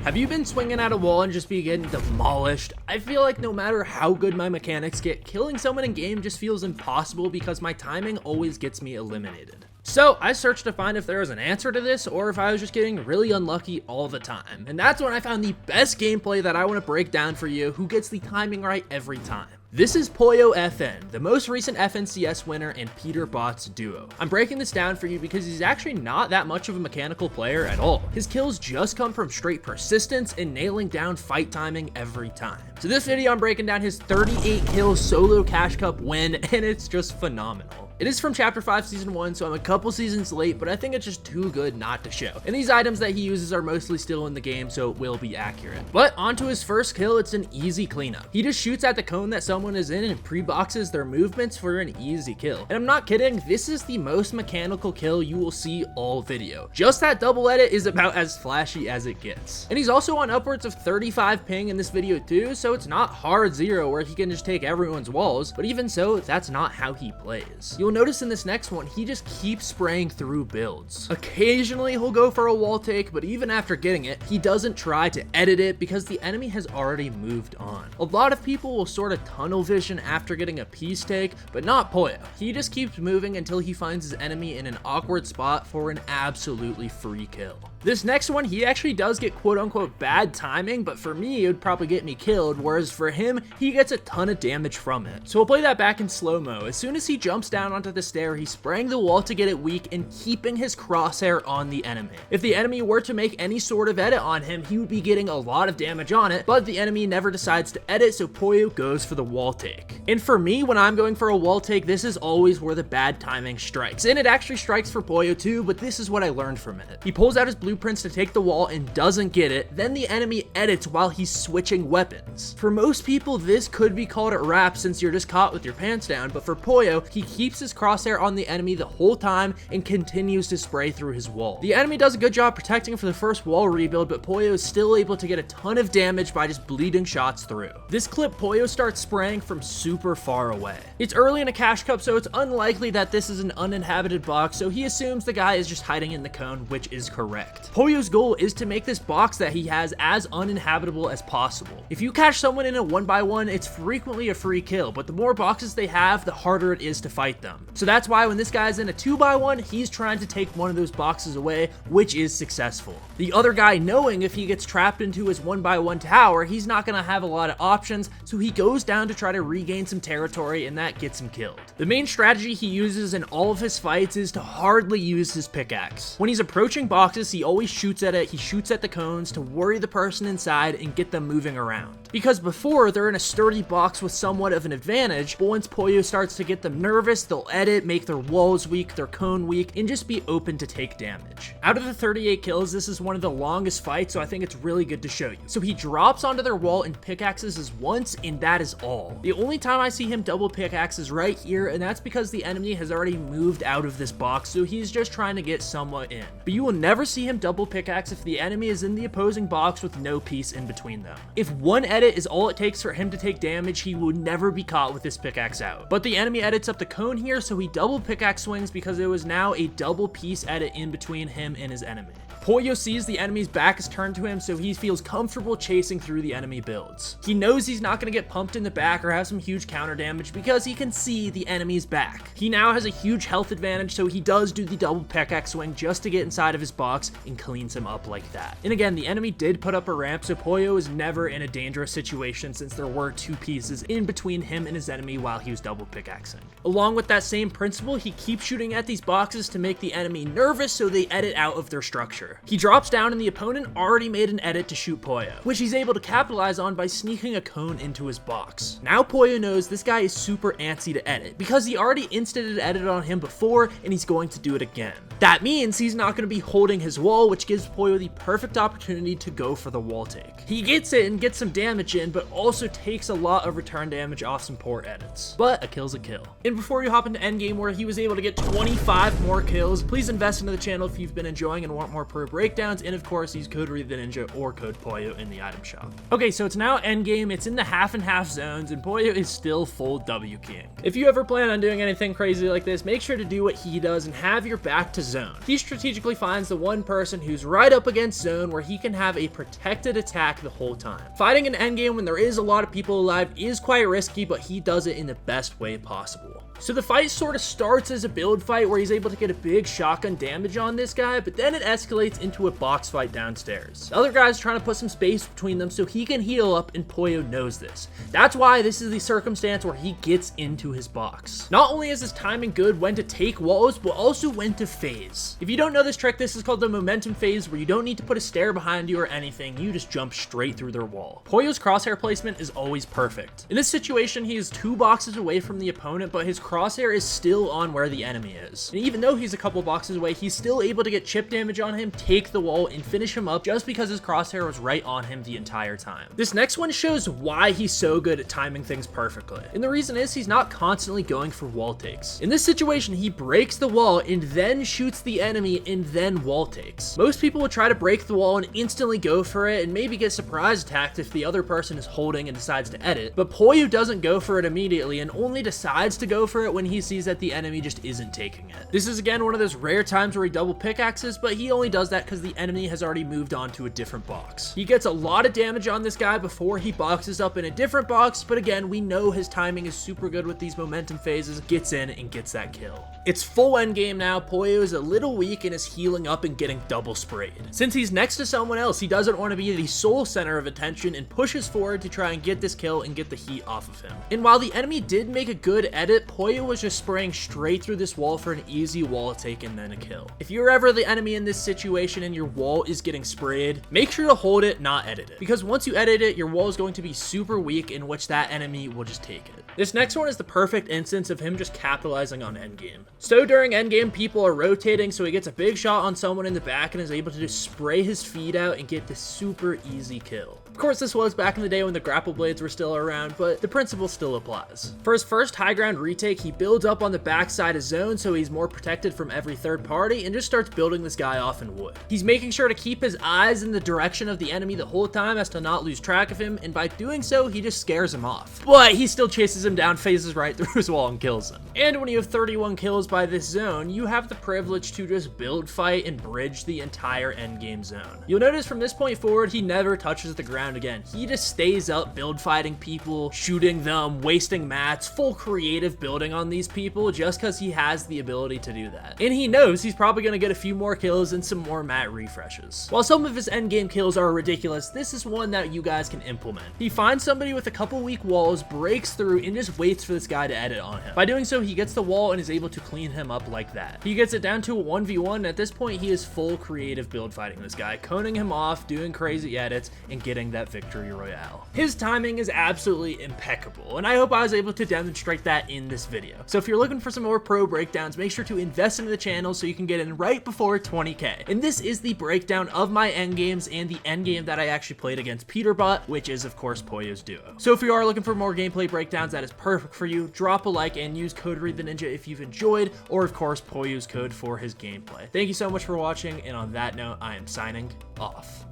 Have you been swinging at a wall and just be getting demolished? I feel like no matter how good my mechanics get, killing someone in game just feels impossible because my timing always gets me eliminated. So I searched to find if there was an answer to this or if I was just getting really unlucky all the time. And that's when I found the best gameplay that I want to break down for you, who gets the timing right every time. This is Pollo FN, the most recent FNCS winner and Peter Bot's duo. I'm breaking this down for you because he's actually not that much of a mechanical player at all. His kills just come from straight persistence and nailing down fight timing every time. So this video I'm breaking down his 38 kill solo Cash Cup win, and it's just phenomenal. It is from Chapter 5 Season 1, so I'm a couple seasons late, but I think it's just too good not to show. And these items that he uses are mostly still in the game, so it will be accurate. But onto his first kill, it's an easy cleanup. He just shoots at the cone that someone is in and pre-boxes their movements for an easy kill. And I'm not kidding, this is the most mechanical kill you will see all video. Just that double edit is about as flashy as it gets. And he's also on upwards of 35 ping in this video too, so it's not hard zero where he can just take everyone's walls, but even so, that's not how he plays. You'll notice in this next one, he just keeps spraying through builds. Occasionally he'll go for a wall take, but even after getting it, he doesn't try to edit it because the enemy has already moved on. A lot of people will sort of tunnel vision after getting a piece take, but not Pollo. He just keeps moving until he finds his enemy in an awkward spot for an absolutely free kill. This next one, he actually does get quote-unquote bad timing, but for me, it would probably get me killed, whereas for him, he gets a ton of damage from it. So we'll play that back in slow-mo. As soon as he jumps down onto the stair, he's spraying the wall to get it weak and keeping his crosshair on the enemy. If the enemy were to make any sort of edit on him, he would be getting a lot of damage on it, but the enemy never decides to edit, so Pollo goes for the wall take. And for me, when I'm going for a wall take, this is always where the bad timing strikes. And it actually strikes for Pollo too, but this is what I learned from it. He pulls out his blueprints to take the wall and doesn't get it, then the enemy edits while he's switching weapons. For most people, this could be called a wrap since you're just caught with your pants down, but for Pollo, he keeps his crosshair on the enemy the whole time and continues to spray through his wall. The enemy does a good job protecting for the first wall rebuild, but Pollo is still able to get a ton of damage by just bleeding shots through. This clip, Pollo starts spraying from super far away. It's early in a Cash Cup, so it's unlikely that this is an uninhabited box, so he assumes the guy is just hiding in the cone, which is correct. Pollo's goal is to make this box that he has as uninhabitable as possible. If you catch someone in a 1x1, it's frequently a free kill, but the more boxes they have, the harder it is to fight them. So that's why when this guy's in a 2x1, he's trying to take one of those boxes away, which is successful. The other guy, knowing if he gets trapped into his 1x1 tower, he's not going to have a lot of options, so he goes down to try to regain some territory, and that gets him killed. The main strategy he uses in all of his fights is to hardly use his pickaxe. When he's approaching boxes, he always shoots at it, he shoots at the cones to worry the person inside and get them moving around. Because before, they're in a sturdy box with somewhat of an advantage, but once Pollo starts to get them nervous, they'll edit, make their walls weak, their cone weak, and just be open to take damage. Out of the 38 kills, this is one of the longest fights, so I think it's really good to show you. So he drops onto their wall and pickaxes us once, and that is all. The only time I see him double pickaxe is right here, and that's because the enemy has already moved out of this box, so he's just trying to get somewhat in. But you will never see him double pickaxe if the enemy is in the opposing box with no piece in between them. If one edit is all it takes for him to take damage, he would never be caught with this pickaxe out. But the enemy edits up the cone here, so he double pickaxe swings because it was now a double piece edit in between him and his enemy. Pollo sees the enemy's back is turned to him, so he feels comfortable chasing through the enemy builds. He knows he's not going to get pumped in the back or have some huge counter damage because he can see the enemy's back. He now has a huge health advantage, so he does do the double pickaxe swing just to get inside of his box and cleans him up like that. And again, the enemy did put up a ramp, so Pollo is never in a dangerous situation since there were two pieces in between him and his enemy while he was double pickaxing. Along with that same principle, he keeps shooting at these boxes to make the enemy nervous so they edit out of their structure. He drops down and the opponent already made an edit to shoot Pollo, which he's able to capitalize on by sneaking a cone into his box. Now Pollo knows this guy is super antsy to edit because he already instanted edited on him before and he's going to do it again. That means he's not going to be holding his wall, which gives Pollo the perfect opportunity to go for the wall take. He gets it and gets some damage damage in, but also takes a lot of return damage off some poor edits. But a kill's a kill. And before you hop into endgame where he was able to get 25 more kills, please invest into the channel if you've been enjoying and want more pro breakdowns, and of course use code reidtheninja or code Pollo in the item shop. Okay, so it's now endgame, it's in the half and half zones, and Pollo is still full W king. If you ever plan on doing anything crazy like this, make sure to do what he does and have your back to zone. He strategically finds the one person who's right up against zone where he can have a protected attack the whole time. Fighting an endgame when there is a lot of people alive is quite risky, but he does it in the best way possible. So the fight sort of starts as a build fight where he's able to get a big shotgun damage on this guy, but then it escalates into a box fight downstairs. The other guy's trying to put some space between them so he can heal up, and Pollo knows this. That's why this is the circumstance where he gets into his box. Not only is his timing good when to take walls, but also when to phase. If you don't know this trick, this is called the momentum phase, where you don't need to put a stair behind you or anything, you just jump straight through their wall. Pollo's crosshair placement is always perfect. In this situation, he is 2 boxes away from the opponent, but his crosshair is still on where the enemy is. And even though he's a couple boxes away, he's still able to get chip damage on him, take the wall, and finish him up just because his crosshair was right on him the entire time. This next one shows why he's so good at timing things perfectly. And the reason is he's not constantly going for wall takes. In this situation, he breaks the wall and then shoots the enemy and then wall takes. Most people would try to break the wall and instantly go for it and maybe get surprise attacked if the other person is holding and decides to edit, but Pollo doesn't go for it immediately and only decides to go for it when he sees that the enemy just isn't taking it. This is again one of those rare times where he double pickaxes, but he only does that because the enemy has already moved on to a different box. He gets a lot of damage on this guy before he boxes up in a different box, but again, we know his timing is super good with these momentum phases, gets in and gets that kill. It's full endgame now. Pollo is a little weak and is healing up and getting double sprayed. Since he's next to someone else, he doesn't want to be the sole center of attention and pushes forward to try and get this kill and get the heat off of him. And while the enemy did make a good edit, Pollo was just spraying straight through this wall for an easy wall take and then a kill. If you're ever the enemy in this situation and your wall is getting sprayed, make sure to hold it, not edit it. Because once you edit it, your wall is going to be super weak, in which that enemy will just take it. This next one is the perfect instance of him just capitalizing on endgame. So during endgame, people are rotating, so he gets a big shot on someone in the back and is able to just spray his feet out and get this super easy kill. Of course, this was back in the day when the grapple blades were still around, but the principle still applies. For his first high ground retake, he builds up on the backside of zone so he's more protected from every third party and just starts building this guy off in wood. He's making sure to keep his eyes in the direction of the enemy the whole time as to not lose track of him, and by doing so, he just scares him off. But he still chases him down, phases right through his wall, and kills him. And when you have 31 kills by this zone, you have the privilege to just build, fight, and bridge the entire endgame zone. You'll notice from this point forward, he never touches the ground again. He just stays up build fighting people, shooting them, wasting mats, full creative building on these people just because he has the ability to do that. And he knows he's probably going to get a few more kills and some more mat refreshes. While some of his endgame kills are ridiculous, this is one that you guys can implement. He finds somebody with a couple weak walls, breaks through, and just waits for this guy to edit on him. By doing so, he gets the wall and is able to clean him up like that. He gets it down to a 1v1, and at this point, he is full creative build fighting this guy, coning him off, doing crazy edits, and getting that victory royale. His timing is absolutely impeccable, and I hope I was able to demonstrate that in this video. So if you're looking for some more pro breakdowns, make sure to invest into the channel so you can get in right before 20k. And this is the breakdown of my endgames and the endgame that I actually played against Peterbot, which is of course Pollo's duo. So if you are looking for more gameplay breakdowns, that is perfect for you. Drop a like and use code reidtheninja if you've enjoyed, or of course Pollo's code for his gameplay. Thank you so much for watching, and on that note, I am signing off.